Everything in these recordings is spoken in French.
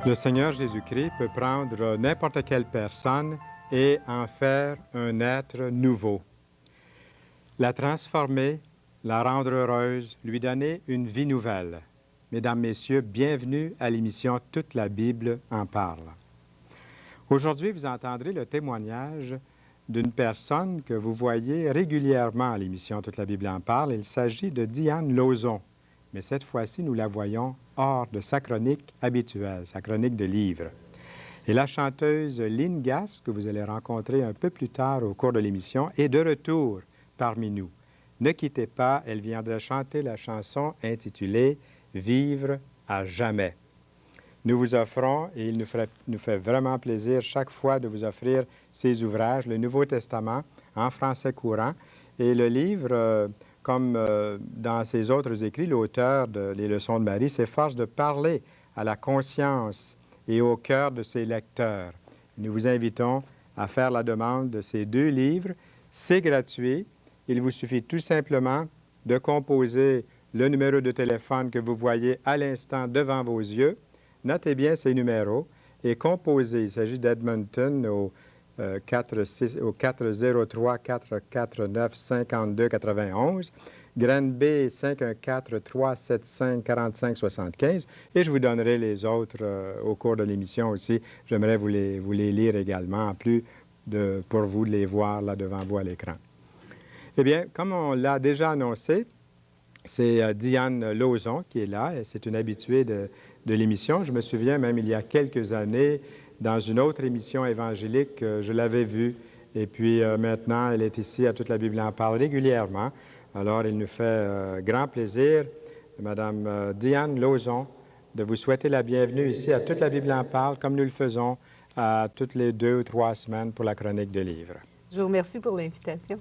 Le Seigneur Jésus-Christ peut prendre n'importe quelle personne et en faire un être nouveau. La transformer, la rendre heureuse, lui donner une vie nouvelle. Mesdames, Messieurs, bienvenue à l'émission Toute la Bible en parle. Aujourd'hui, vous entendrez le témoignage d'une personne que vous voyez régulièrement à l'émission Toute la Bible en parle. Il s'agit de Diane Lauzon. Mais cette fois-ci, nous la voyons hors de sa chronique habituelle, sa chronique de livres. Et la chanteuse Lynn Gass, que vous allez rencontrer un peu plus tard au cours de l'émission, est de retour parmi nous. Ne quittez pas, elle viendra chanter la chanson intitulée « Vivre à jamais ». Nous vous offrons, et il nous fait vraiment plaisir chaque fois de vous offrir ces ouvrages, le Nouveau Testament en français courant, et le livre... Comme dans ses autres écrits, l'auteur de Les Leçons de Marie s'efforce de parler à la conscience et au cœur de ses lecteurs. Nous vous invitons à faire la demande de ces deux livres. C'est gratuit. Il vous suffit tout simplement de composer le numéro de téléphone que vous voyez à l'instant devant vos yeux. Notez bien ces numéros et composez. Il s'agit d'Edmonton au 403-449-5291, Granby 514-375-4575, et je vous donnerai les autres au cours de l'émission aussi. J'aimerais vous les lire également, en plus pour vous de les voir là devant vous à l'écran. Eh bien, comme on l'a déjà annoncé, c'est Diane Lauzon qui est là, et c'est une habituée de l'émission. Je me souviens même il y a quelques années, dans une autre émission évangélique, je l'avais vue. Et puis maintenant, elle est ici à Toute la Bible en parle régulièrement. Alors, il nous fait grand plaisir, Madame Diane Lauzon, de vous souhaiter la bienvenue ici à Toute la Bible en parle, comme nous le faisons toutes les 2 ou 3 semaines pour la chronique de livres. Je vous remercie pour l'invitation.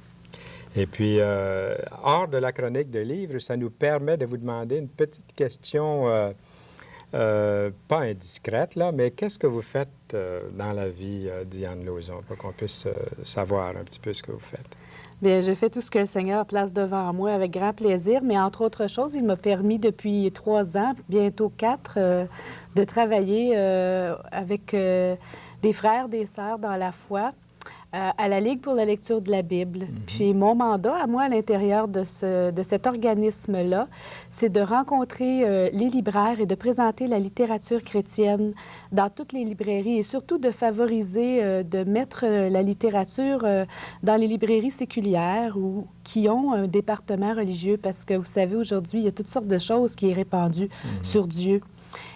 Et puis, hors de la chronique de livres, ça nous permet de vous demander une petite question... pas indiscrète, là, mais qu'est-ce que vous faites dans la vie, Diane Lauzon, pour qu'on puisse savoir un petit peu ce que vous faites? Bien, je fais tout ce que le Seigneur place devant moi avec grand plaisir, mais entre autres choses, il m'a permis depuis 3 ans, bientôt 4, de travailler avec des frères, des sœurs dans la foi, à la Ligue pour la lecture de la Bible. Puis mon mandat, à moi, à l'intérieur de cet organisme-là, c'est de rencontrer les libraires et de présenter la littérature chrétienne dans toutes les librairies et surtout de favoriser, de mettre la littérature dans les librairies séculières ou qui ont un département religieux parce que, vous savez, aujourd'hui, il y a toutes sortes de choses qui sont répandues sur Dieu.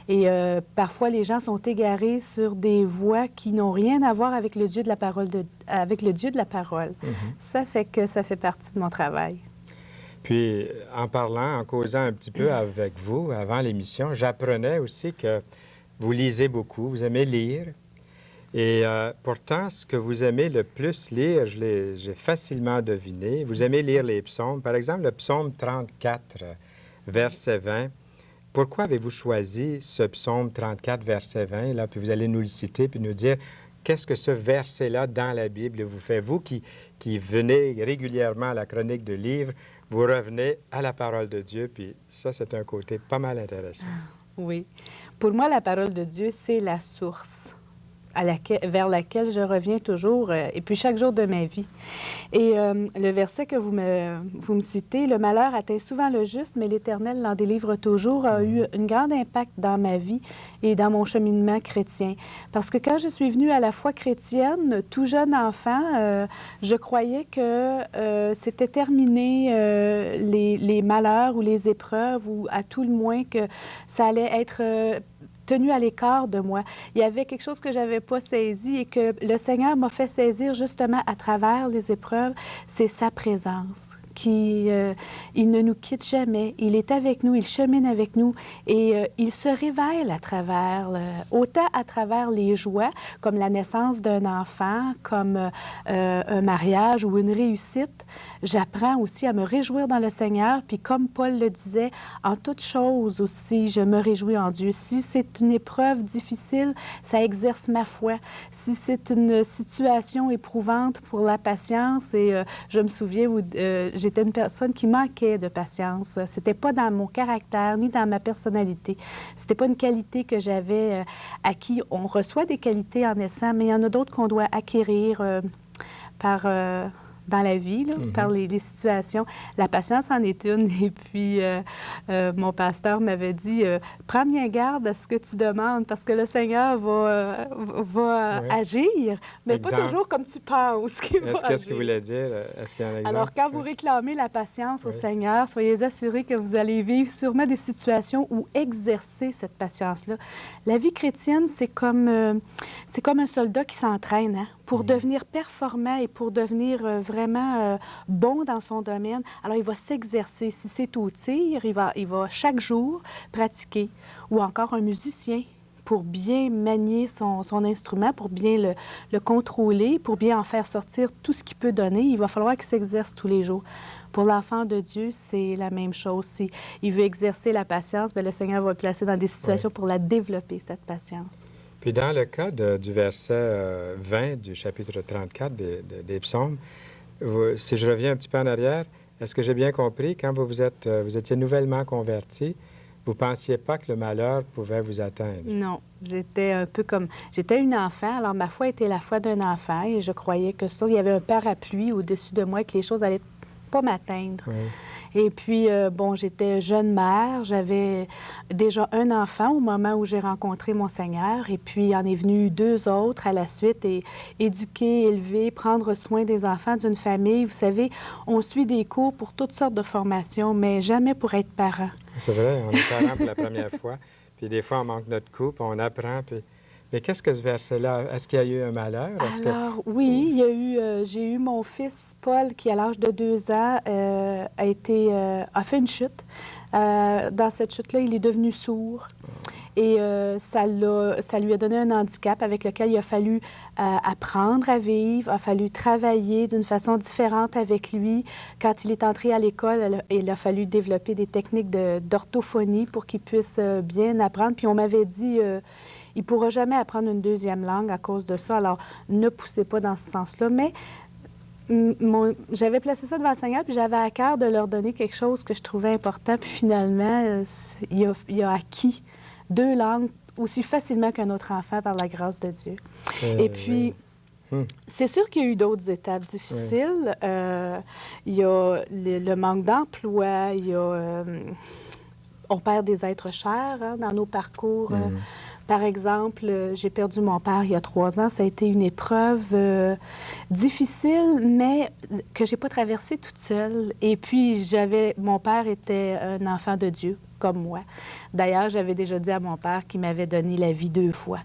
Et parfois, les gens sont égarés sur des voies qui n'ont rien à voir avec le Dieu de la parole. Avec le Dieu de la parole. Ça fait que ça fait partie de mon travail. Puis, en parlant, en causant un petit peu avec vous avant l'émission, j'apprenais aussi que vous lisez beaucoup, vous aimez lire. Et pourtant, ce que vous aimez le plus lire, j'ai facilement deviné. Vous aimez lire les psaumes. Par exemple, le psaume 34, verset 20. Pourquoi avez-vous choisi ce psaume 34, verset 20, là, puis vous allez nous le citer, puis nous dire qu'est-ce que ce verset-là dans la Bible vous fait? Vous qui venez régulièrement à la chronique de livres, vous revenez à la parole de Dieu, puis ça, c'est un côté pas mal intéressant. Oui. Pour moi, la parole de Dieu, c'est la source vers laquelle je reviens toujours, et puis chaque jour de ma vie. Et le verset que vous me citez, « Le malheur atteint souvent le juste, mais l'Éternel l'en délivre toujours », a eu un grand impact dans ma vie et dans mon cheminement chrétien. Parce que quand je suis venue à la foi chrétienne, tout jeune enfant, je croyais que c'était terminé les malheurs ou les épreuves, ou à tout le moins que ça allait être... tenu à l'écart de moi. Il y avait quelque chose que je n'avais pas saisi et que le Seigneur m'a fait saisir justement à travers les épreuves, c'est sa présence. Il ne nous quitte jamais. Il est avec nous, il chemine avec nous et il se révèle à travers, autant à travers les joies, comme la naissance d'un enfant, comme un mariage ou une réussite, j'apprends aussi à me réjouir dans le Seigneur. Puis comme Paul le disait, en toute chose aussi, je me réjouis en Dieu. Si c'est une épreuve difficile, ça exerce ma foi. Si c'est une situation éprouvante pour la patience, et je me souviens où j'étais une personne qui manquait de patience. C'était pas dans mon caractère ni dans ma personnalité. C'était pas une qualité que j'avais acquis. On reçoit des qualités en naissant, mais il y en a d'autres qu'on doit acquérir par dans la vie, là, par les situations. La patience en est une. Et puis, mon pasteur m'avait dit, prends bien garde à ce que tu demandes, parce que le Seigneur va Oui. agir, mais Exemple. pas toujours comme tu penses qu'il va agir. Qu'est-ce que vous voulez dire? Est-ce qu'il y a un exemple? Alors, quand vous réclamez la patience au Oui. Seigneur, soyez assurés que vous allez vivre sûrement des situations où exercer cette patience-là. La vie chrétienne, c'est comme un soldat qui s'entraîne, hein, pour devenir performant et pour devenir vraiment bon dans son domaine. Alors, il va s'exercer. Si c'est au tir, il va chaque jour pratiquer. Ou encore un musicien, pour bien manier son instrument, pour bien le contrôler, pour bien en faire sortir tout ce qu'il peut donner, il va falloir qu'il s'exerce tous les jours. Pour l'enfant de Dieu, c'est la même chose. Si il veut exercer la patience, bien, le Seigneur va le placer dans des situations pour la développer, cette patience. Puis dans le cas du verset 20 du chapitre 34 des psaumes, si je reviens un petit peu en arrière, est-ce que j'ai bien compris, quand vous étiez nouvellement converti, vous ne pensiez pas que le malheur pouvait vous atteindre? Non, j'étais un peu comme... J'étais une enfant, alors ma foi était la foi d'un enfant et je croyais que ça, il y avait un parapluie au-dessus de moi, que les choses allaient pas m'atteindre. Oui. Et puis, bon, j'étais jeune mère, j'avais déjà un enfant au moment où j'ai rencontré mon Seigneur, et puis il en est venu 2 autres à la suite, et éduquer, élever, prendre soin des enfants d'une famille. Vous savez, on suit des cours pour toutes sortes de formations, mais jamais pour être parent. C'est vrai, on est parents pour la première fois, puis des fois on manque notre coup, puis on apprend, puis... Mais qu'est-ce que ce verset-là? Est-ce qu'il y a eu un malheur? Alors, oui, il y a eu, j'ai eu mon fils Paul qui, à l'âge de 2 ans, a fait une chute. Dans cette chute-là, il est devenu sourd. Et ça lui a donné un handicap avec lequel il a fallu apprendre à vivre, a fallu travailler d'une façon différente avec lui. Quand il est entré à l'école, il a fallu développer des techniques d'orthophonie pour qu'il puisse bien apprendre. Puis on m'avait dit... il ne pourra jamais apprendre une 2e langue à cause de ça. Alors, ne poussez pas dans ce sens-là. Mais j'avais placé ça devant le Seigneur, puis j'avais à cœur de leur donner quelque chose que je trouvais important. Puis finalement, il a acquis 2 langues aussi facilement qu'un autre enfant par la grâce de Dieu. Et puis... C'est sûr qu'il y a eu d'autres étapes difficiles. Il y a le manque d'emploi, il y a... on perd des êtres chers, hein, dans nos parcours. Par exemple, j'ai perdu mon père il y a 3 ans. Ça a été une épreuve difficile, mais que j'ai pas traversée toute seule. Et puis, mon père était un enfant de Dieu, comme moi. D'ailleurs, j'avais déjà dit à mon père qu'il m'avait donné la vie 2 fois.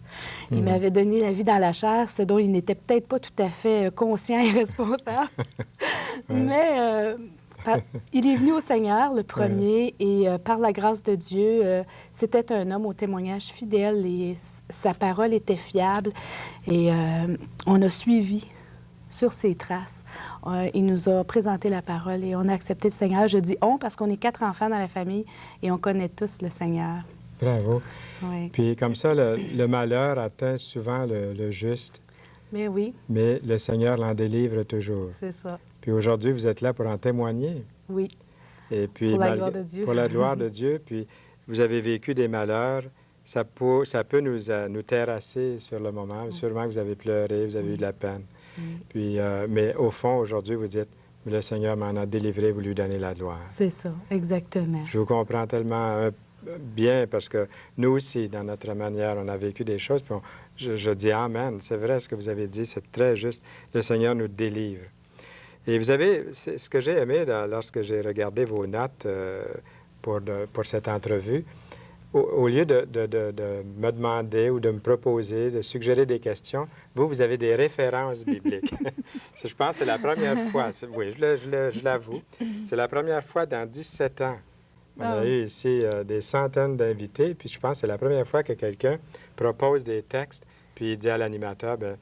Il m'avait donné la vie dans la chair, ce dont il n'était peut-être pas tout à fait conscient et responsable. Mais... il est venu au Seigneur, le premier, et par la grâce de Dieu, c'était un homme au témoignage fidèle et sa parole était fiable. Et on a suivi sur ses traces. Il nous a présenté la parole et on a accepté le Seigneur. Je dis « on » parce qu'on est 4 enfants dans la famille et on connaît tous le Seigneur. Bravo. Oui. Puis comme ça, le malheur atteint souvent le juste. Mais oui. Mais le Seigneur l'en délivre toujours. C'est ça. Puis aujourd'hui, vous êtes là pour en témoigner. Oui. Et puis, pour la gloire de Dieu. Pour la gloire de Dieu. Puis vous avez vécu des malheurs. Ça peut nous terrasser sur le moment. Sûrement que vous avez pleuré, vous avez eu de la peine. Puis, mais au fond, aujourd'hui, vous dites, le Seigneur m'en a délivré, vous lui donnez la gloire. C'est ça, exactement. Je vous comprends tellement bien parce que nous aussi, dans notre manière, on a vécu des choses. Puis je dis Amen. C'est vrai ce que vous avez dit, c'est très juste. Le Seigneur nous délivre. Et vous avez, ce que j'ai aimé lorsque j'ai regardé vos notes pour cette entrevue, au lieu de me demander ou de me proposer, de suggérer des questions, vous avez des références bibliques. Je pense que c'est la première fois, oui, je l'avoue, c'est la première fois dans 17 ans. On a eu ici des centaines d'invités, puis je pense que c'est la première fois que quelqu'un propose des textes, puis il dit à l'animateur, bien,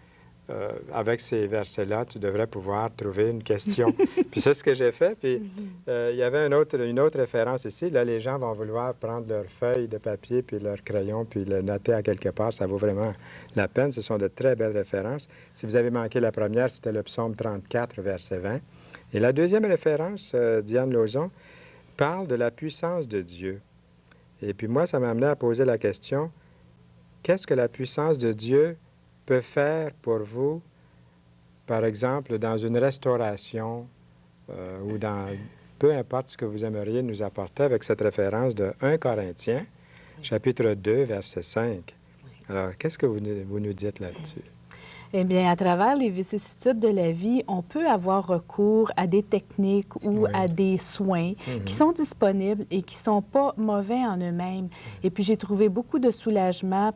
avec ces versets-là, tu devrais pouvoir trouver une question. Puis c'est ce que j'ai fait. Puis il y avait une autre référence ici. Là, les gens vont vouloir prendre leur feuille de papier puis leur crayon puis le noter à quelque part. Ça vaut vraiment la peine. Ce sont de très belles références. Si vous avez manqué la première, c'était le psaume 34, verset 20. Et la deuxième référence, Diane Lauzon, parle de la puissance de Dieu. Et puis moi, ça m'a amené à poser la question, qu'est-ce que la puissance de Dieu peut faire pour vous, par exemple, dans une restauration ou dans peu importe ce que vous aimeriez nous apporter avec cette référence de 1 Corinthiens, chapitre 2, verset 5. Alors, qu'est-ce que vous nous dites là-dessus? Eh bien, à travers les vicissitudes de la vie, on peut avoir recours à des techniques ou à des soins qui sont disponibles et qui ne sont pas mauvais en eux-mêmes. Et puis, j'ai trouvé beaucoup de soulagement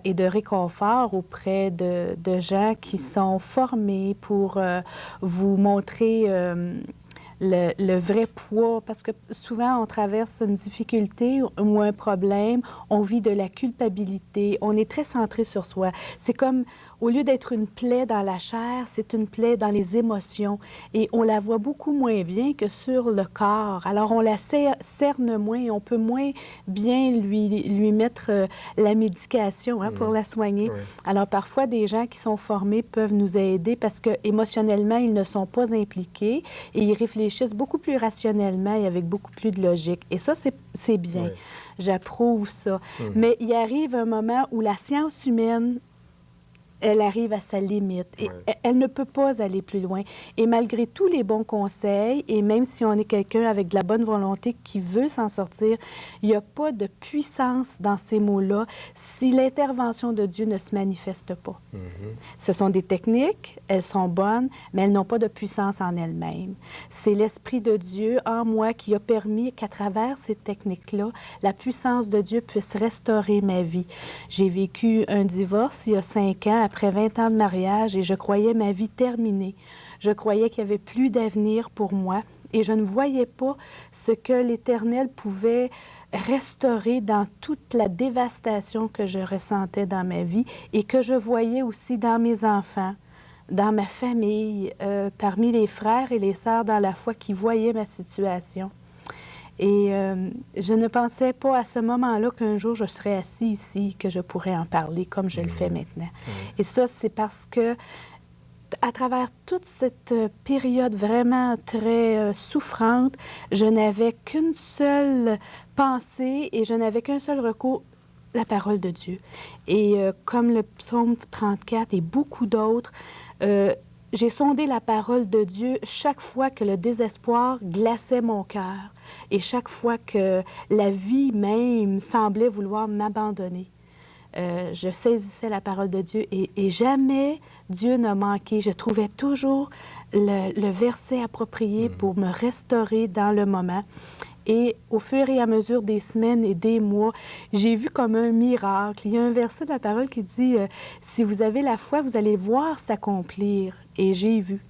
et de réconfort auprès de gens qui sont formés pour vous montrer le vrai poids, parce que souvent, on traverse une difficulté ou un problème, on vit de la culpabilité, on est très centré sur soi. C'est comme, au lieu d'être une plaie dans la chair, c'est une plaie dans les émotions, et on la voit beaucoup moins bien que sur le corps. Alors, on la cerne moins, on peut moins bien lui mettre la médication pour la soigner. Oui. Alors, parfois, des gens qui sont formés peuvent nous aider parce que émotionnellement, ils ne sont pas impliqués et ils réfléchissent beaucoup plus rationnellement et avec beaucoup plus de logique. Et ça, c'est bien. Oui. J'approuve ça. Mais il arrive un moment où la science humaine, elle arrive à sa limite et elle ne peut pas aller plus loin. Et malgré tous les bons conseils, et même si on est quelqu'un avec de la bonne volonté qui veut s'en sortir, il n'y a pas de puissance dans ces mots-là si l'intervention de Dieu ne se manifeste pas. Ce sont des techniques, elles sont bonnes, mais elles n'ont pas de puissance en elles-mêmes. C'est l'Esprit de Dieu en moi qui a permis qu'à travers ces techniques-là, la puissance de Dieu puisse restaurer ma vie. J'ai vécu un divorce il y a 5 ans, après 20 ans de mariage, et je croyais ma vie terminée. Je croyais qu'il n'y avait plus d'avenir pour moi et je ne voyais pas ce que l'Éternel pouvait restaurer dans toute la dévastation que je ressentais dans ma vie et que je voyais aussi dans mes enfants, dans ma famille, parmi les frères et les sœurs dans la foi qui voyaient ma situation. Et je ne pensais pas à ce moment-là qu'un jour je serais assis ici, que je pourrais en parler comme je le fais maintenant. Et ça, c'est parce que à travers toute cette période vraiment très souffrante, je n'avais qu'une seule pensée et je n'avais qu'un seul recours, la parole de Dieu. Et comme le psaume 34 et beaucoup d'autres, j'ai sondé la parole de Dieu chaque fois que le désespoir glaçait mon cœur et chaque fois que la vie même semblait vouloir m'abandonner. Je saisissais la parole de Dieu et jamais Dieu n'a manqué. Je trouvais toujours le verset approprié pour me restaurer dans le moment. Et au fur et à mesure des semaines et des mois, j'ai vu comme un miracle. Il y a un verset de la parole qui dit « Si vous avez la foi, vous allez voir s'accomplir. » Et j'ai vu.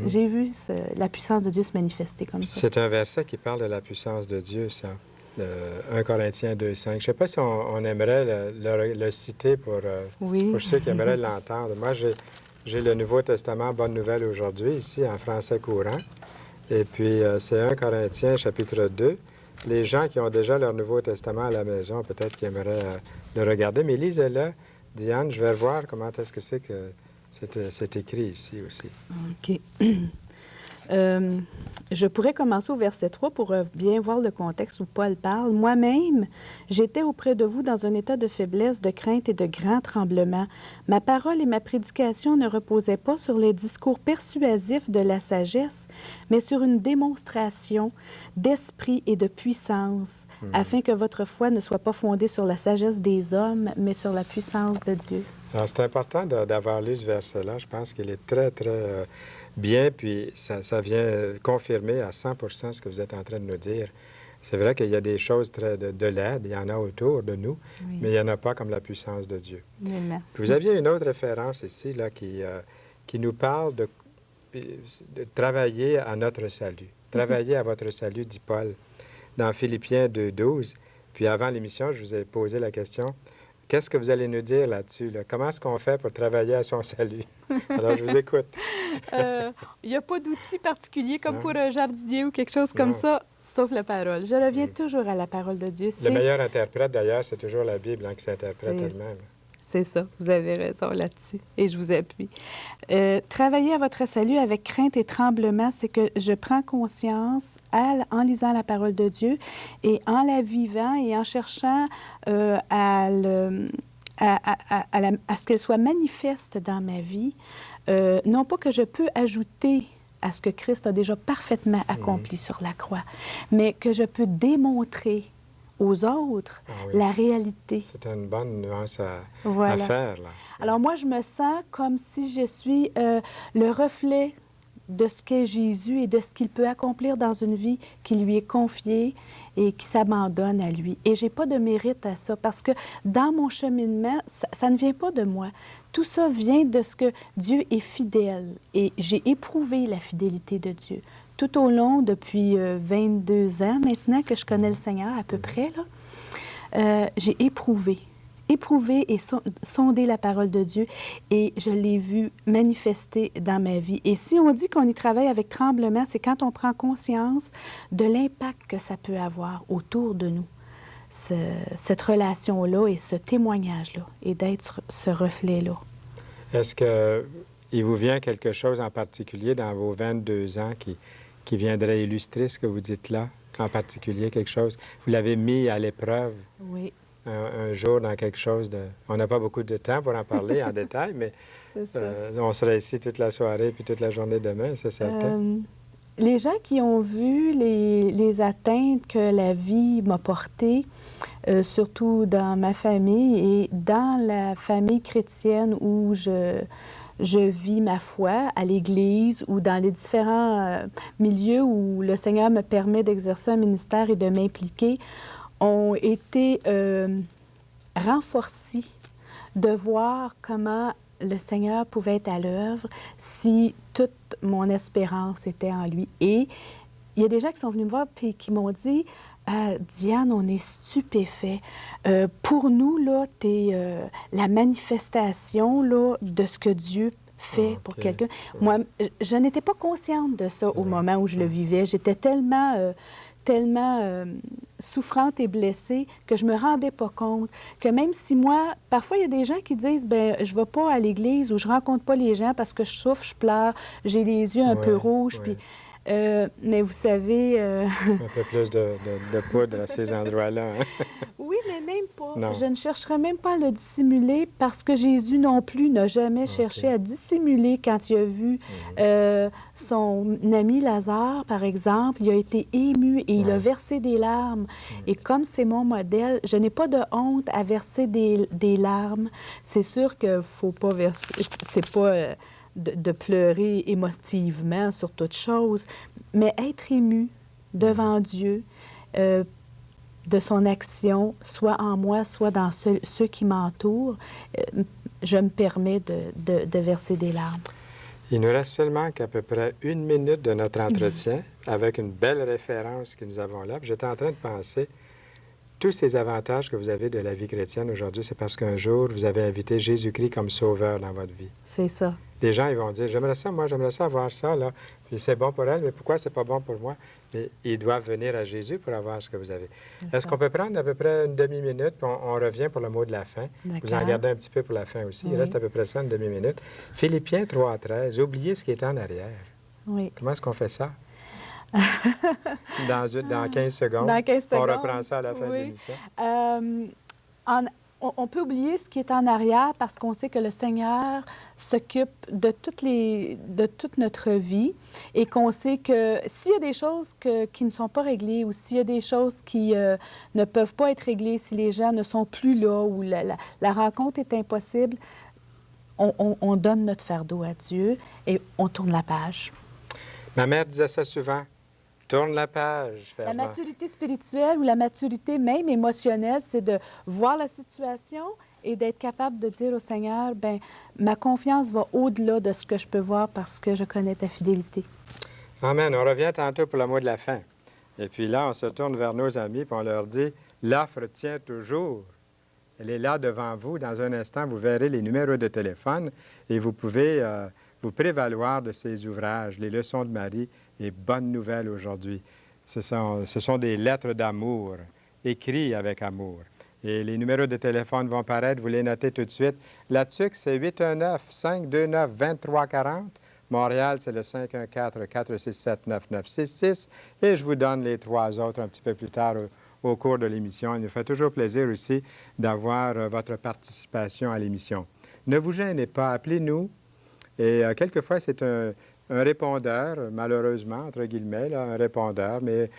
J'ai vu la puissance de Dieu se manifester comme ça. C'est un verset qui parle de la puissance de Dieu, ça. 1 Corinthiens 2, 5. Je ne sais pas si on aimerait le citer pour ceux qui aimeraient l'entendre. Moi, j'ai le Nouveau Testament, Bonne Nouvelle aujourd'hui, ici, en français courant. Et puis, c'est 1 Corinthiens, chapitre 2. Les gens qui ont déjà leur Nouveau Testament à la maison, peut-être qu'ils aimeraient le regarder. Mais lisez-le, Diane, je vais voir comment est-ce que c'est que c'est écrit ici aussi. OK. Je pourrais commencer au verset 3 pour bien voir le contexte où Paul parle. « Moi-même, j'étais auprès de vous dans un état de faiblesse, de crainte et de grand tremblement. Ma parole et ma prédication ne reposaient pas sur les discours persuasifs de la sagesse, mais sur une démonstration d'esprit et de puissance, afin que votre foi ne soit pas fondée sur la sagesse des hommes, mais sur la puissance de Dieu. » Alors, c'est important d'avoir lu ce verset-là. Je pense qu'il est très, très bien, puis ça vient confirmer à 100% ce que vous êtes en train de nous dire. C'est vrai qu'il y a des choses de l'aide, il y en a autour de nous, mais il n'y en a pas comme la puissance de Dieu. Vraiment. Puis vous aviez une autre référence ici là, qui nous parle de travailler à notre salut. Travailler à votre salut, dit Paul, dans Philippiens 2, 12. Puis avant l'émission, je vous ai posé la question, Qu'est-ce que vous allez nous dire là-dessus? Là? Comment est-ce qu'on fait pour travailler à son salut? Alors, je vous écoute. Il n'y a pas d'outil particulier comme Non. pour un jardinier ou quelque chose comme Non. ça, sauf la parole. Je reviens toujours à la parole de Dieu. Le meilleur interprète, d'ailleurs, c'est toujours la Bible qui s'interprète C'est- elle-même. C'est ça, vous avez raison là-dessus et je vous appuie. Travailler à votre salut avec crainte et tremblement, c'est que je prends conscience en lisant la parole de Dieu et en la vivant et en cherchant à ce qu'elle soit manifeste dans ma vie. Non pas que je peux ajouter à ce que Christ a déjà parfaitement accompli sur la croix, mais que je peux démontrer aux autres la réalité. C'est une bonne nuance à Voilà. faire, là. Alors moi, je me sens comme si je suis le reflet de ce qu'est Jésus et de ce qu'il peut accomplir dans une vie qui lui est confiée et qui s'abandonne à lui. Et j'ai pas de mérite à ça parce que dans mon cheminement, ça ne vient pas de moi. Tout ça vient de ce que Dieu est fidèle. Et j'ai éprouvé la fidélité de Dieu. Tout au long, depuis 22 ans maintenant que je connais le Seigneur, à peu près, là, j'ai éprouvé et sondé la parole de Dieu et je l'ai vu manifester dans ma vie. Et si on dit qu'on y travaille avec tremblement, c'est quand on prend conscience de l'impact que ça peut avoir autour de nous, cette relation-là et ce témoignage-là, et d'être ce reflet-là. Est-ce qu'il vous vient quelque chose en particulier dans vos 22 ans qui viendrait illustrer ce que vous dites là? En particulier, quelque chose? Vous l'avez mis à l'épreuve Oui. un jour dans quelque chose de... On n'a pas beaucoup de temps pour en parler en détail, mais on sera ici toute la soirée puis toute la journée demain, c'est certain. Les gens qui ont vu les atteintes que la vie m'a portées, surtout dans ma famille et dans la famille chrétienne où je vis ma foi, à l'Église ou dans les différents milieux où le Seigneur me permet d'exercer un ministère et de m'impliquer, ont été renforcés de voir comment le Seigneur pouvait être à l'œuvre si toute mon espérance était en lui. Et il y a des gens qui sont venus me voir et qui m'ont dit Diane, on est stupéfait. Pour nous, là, tu es la manifestation là, de ce que Dieu fait pour quelqu'un. Moi, je n'étais pas consciente de ça au moment où je le vivais. J'étais tellement souffrante et blessée que je me rendais pas compte que même si moi, parfois il y a des gens qui disent ben je vais pas à l'église ou je rencontre pas les gens parce que je souffre, je pleure, j'ai les yeux un peu rouges, puis mais vous savez... Un peu plus de poudre à ces endroits-là. Hein? Oui, mais même pas. Non. Je ne chercherai même pas à le dissimuler parce que Jésus non plus n'a jamais cherché à dissimuler quand il a vu son ami Lazare, par exemple. Il a été ému et il a versé des larmes. Et comme c'est mon modèle, je n'ai pas de honte à verser des larmes. C'est sûr qu'il ne faut pas verser... C'est pas... De pleurer émotivement sur toute chose, mais être ému devant Dieu de son action, soit en moi, soit dans ceux qui m'entourent, je me permets de verser des larmes. Il nous reste seulement qu'à peu près 1 minute de notre entretien avec une belle référence que nous avons là. Puis j'étais en train de penser, tous ces avantages que vous avez de la vie chrétienne aujourd'hui, c'est parce qu'un jour, vous avez invité Jésus-Christ comme sauveur dans votre vie. C'est ça. Les gens, ils vont dire, j'aimerais ça, moi, j'aimerais ça avoir ça, là. Puis c'est bon pour elle, mais pourquoi c'est pas bon pour moi? Mais ils doivent venir à Jésus pour avoir ce que vous avez. Est-ce qu'on peut prendre à peu près une demi-minute, puis on revient pour le mot de la fin? Vous en gardez un petit peu pour la fin aussi. Il reste à peu près ça, une demi-minute. Philippiens 3:13, oubliez ce qui est en arrière. Oui. Comment est-ce qu'on fait ça? Dans 15 secondes. Dans 15 secondes. On reprend ça à la fin de l'émission. On peut oublier ce qui est en arrière parce qu'on sait que le Seigneur s'occupe de toute notre vie et qu'on sait que s'il y a des choses qui ne sont pas réglées ou s'il y a des choses qui ne peuvent pas être réglées, si les gens ne sont plus là ou la rencontre est impossible, on donne notre fardeau à Dieu et on tourne la page. Ma mère disait ça souvent. Tourne la page. La maturité spirituelle ou la maturité même émotionnelle, c'est de voir la situation et d'être capable de dire au Seigneur, ben ma confiance va au-delà de ce que je peux voir parce que je connais ta fidélité. Amen. On revient tantôt pour le mot de la fin. Et puis là, on se tourne vers nos amis et on leur dit, l'offre tient toujours. Elle est là devant vous. Dans un instant, vous verrez les numéros de téléphone et vous pouvez vous prévaloir de ces ouvrages, les leçons de Marie et Bonne Nouvelle aujourd'hui. Ce sont des lettres d'amour, écrites avec amour. Et les numéros de téléphone vont paraître, vous les notez tout de suite. La TUC, c'est 819-529-2340. Montréal, c'est le 514-467-9966. Et je vous donne les trois autres un petit peu plus tard au cours de l'émission. Il nous fait toujours plaisir aussi d'avoir votre participation à l'émission. Ne vous gênez pas, appelez-nous. Et quelquefois, c'est un répondeur, malheureusement, entre guillemets, là, un répondeur, mais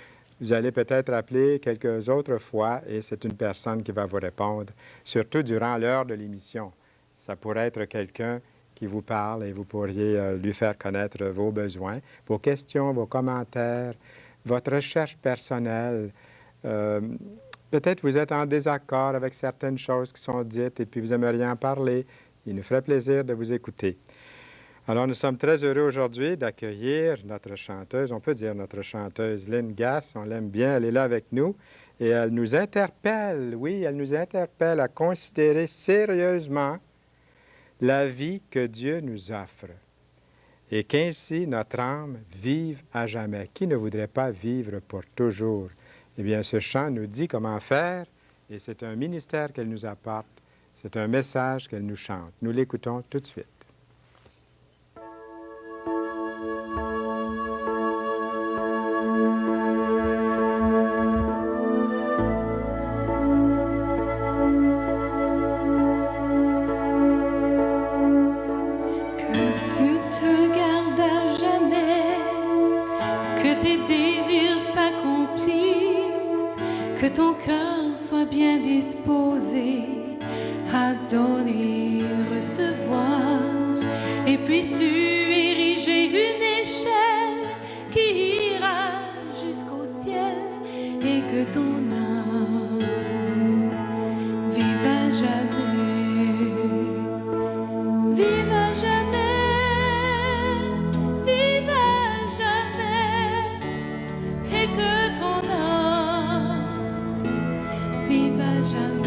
vous allez peut-être appeler quelques autres fois et c'est une personne qui va vous répondre, surtout durant l'heure de l'émission. Ça pourrait être quelqu'un qui vous parle et vous pourriez lui faire connaître vos besoins, vos questions, vos commentaires, votre recherche personnelle. Peut-être vous êtes en désaccord avec certaines choses qui sont dites et puis vous aimeriez en parler. Il nous ferait plaisir de vous écouter. Alors, nous sommes très heureux aujourd'hui d'accueillir notre chanteuse, on peut dire notre chanteuse, Lynn Gass. On l'aime bien, elle est là avec nous. Et elle nous interpelle, oui, elle nous interpelle à considérer sérieusement la vie que Dieu nous offre. Et qu'ainsi notre âme vive à jamais. Qui ne voudrait pas vivre pour toujours? Eh bien, ce chant nous dit comment faire, et c'est un ministère qu'elle nous apporte. C'est un message qu'elle nous chante. Nous l'écoutons tout de suite. Que ton cœur soit bien disposé à donner, recevoir, et puisses-tu ériger une échelle qui ira jusqu'au ciel, et que ton âme vive à jamais, vive à jamais, vive à jamais, et que ton âme vive à jamais.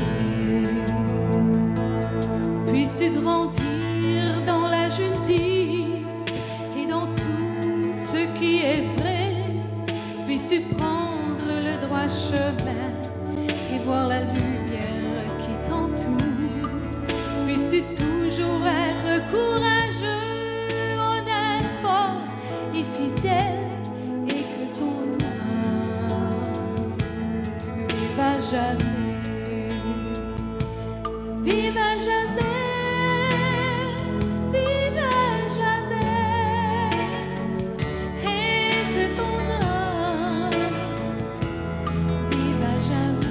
Puisses-tu grandir dans la justice et dans tout ce qui est vrai. Puisses-tu prendre le droit chemin et voir la lumière qui t'entoure. Puisses-tu toujours être courageux, honnête, fort et fidèle, et que ton âme vive à jamais. Vive à jamais, vive à jamais, et que ton âme vive à jamais.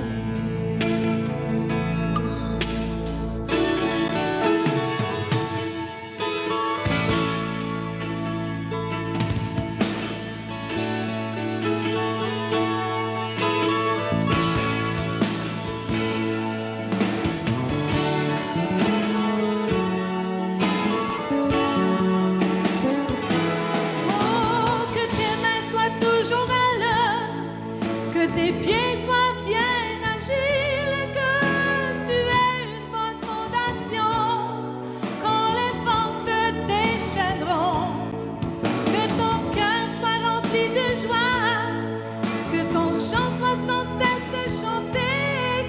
Oh, que tes mains soient toujours à l'œuvre, que tes pieds soient bien agiles, que tu aies une bonne fondation quand les vents se déchaîneront, que ton cœur soit rempli de joie, que ton chant soit sans cesse chanté,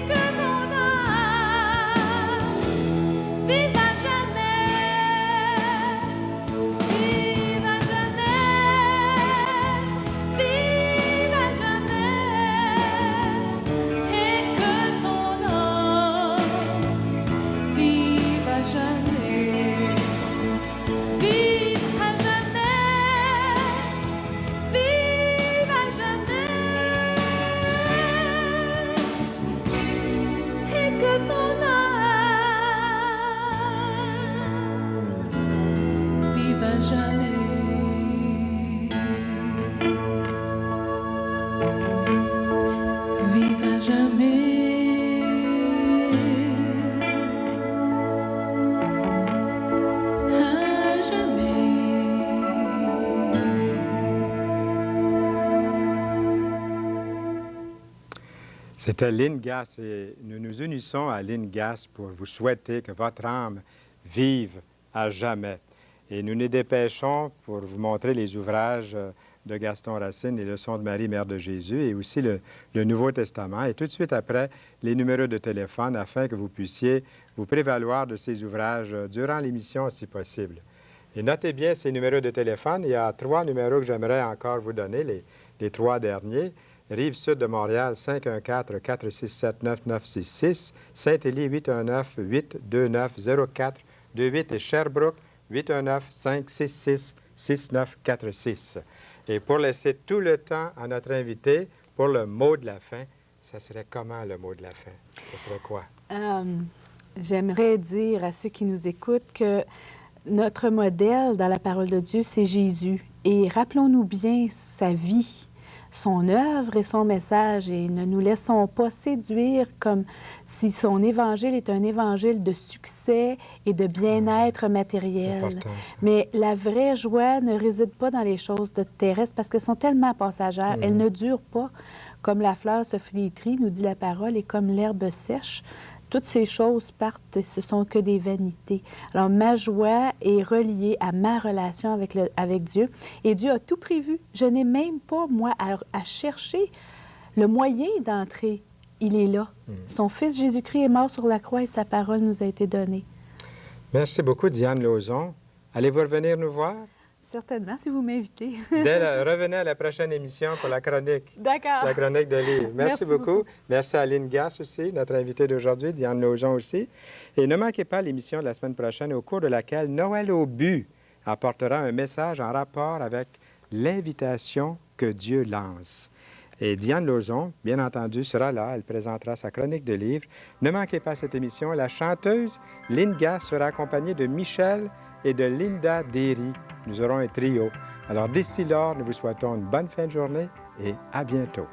que ton âme vive à jamais, vive à jamais, vive à jamais, et que ton âme vive à jamais, vive à jamais, vive à jamais, et que ton âme vive à jamais. Vive à jamais, à jamais. C'était Lynn Gass et nous nous unissons à Lynn Gass pour vous souhaiter que votre âme vive à jamais. Et nous nous dépêchons pour vous montrer les ouvrages de Gaston Racine, les leçons de Marie, Mère de Jésus, et aussi le Nouveau Testament. Et tout de suite après, les numéros de téléphone afin que vous puissiez vous prévaloir de ces ouvrages durant l'émission si possible. Et notez bien ces numéros de téléphone. Il y a 3 numéros que j'aimerais encore vous donner, les 3 derniers. Rive-Sud de Montréal, 514-467-9966. Saint-Élie, 819-829-0428. Et Sherbrooke, 819-566-6946. Et pour laisser tout le temps à notre invité, pour le mot de la fin, ça serait comment le mot de la fin? Ça serait quoi? J'aimerais dire à ceux qui nous écoutent que notre modèle dans la parole de Dieu, c'est Jésus. Et rappelons-nous bien sa vie, son œuvre et son message, et ne nous laissons pas séduire comme si son évangile est un évangile de succès et de bien-être matériel. Mais la vraie joie ne réside pas dans les choses de terrestres parce qu'elles sont tellement passagères. Elles ne durent pas. Comme la fleur se flétrit, nous dit la parole, et comme l'herbe sèche. Toutes ces choses partent et ce sont que des vanités. Alors, ma joie est reliée à ma relation avec Dieu. Et Dieu a tout prévu. Je n'ai même pas, moi, à chercher le moyen d'entrer. Il est là. Son Fils Jésus-Christ est mort sur la croix et sa parole nous a été donnée. Merci beaucoup, Diane Lauzon. Allez-vous revenir nous voir? Certainement, si vous m'invitez. Revenez à la prochaine émission pour la chronique. D'accord. La chronique de livre. Merci beaucoup. Merci à Lynn Gass aussi, notre invitée d'aujourd'hui, Diane Lauzon aussi. Et ne manquez pas l'émission de la semaine prochaine, au cours de laquelle Noël Aubu apportera un message en rapport avec l'invitation que Dieu lance. Et Diane Lauzon, bien entendu, sera là. Elle présentera sa chronique de livre. Ne manquez pas cette émission. La chanteuse Lynn Gass sera accompagnée de Michel et de Linda Derry. Nous aurons un trio. Alors, d'ici lors, nous vous souhaitons une bonne fin de journée et à bientôt.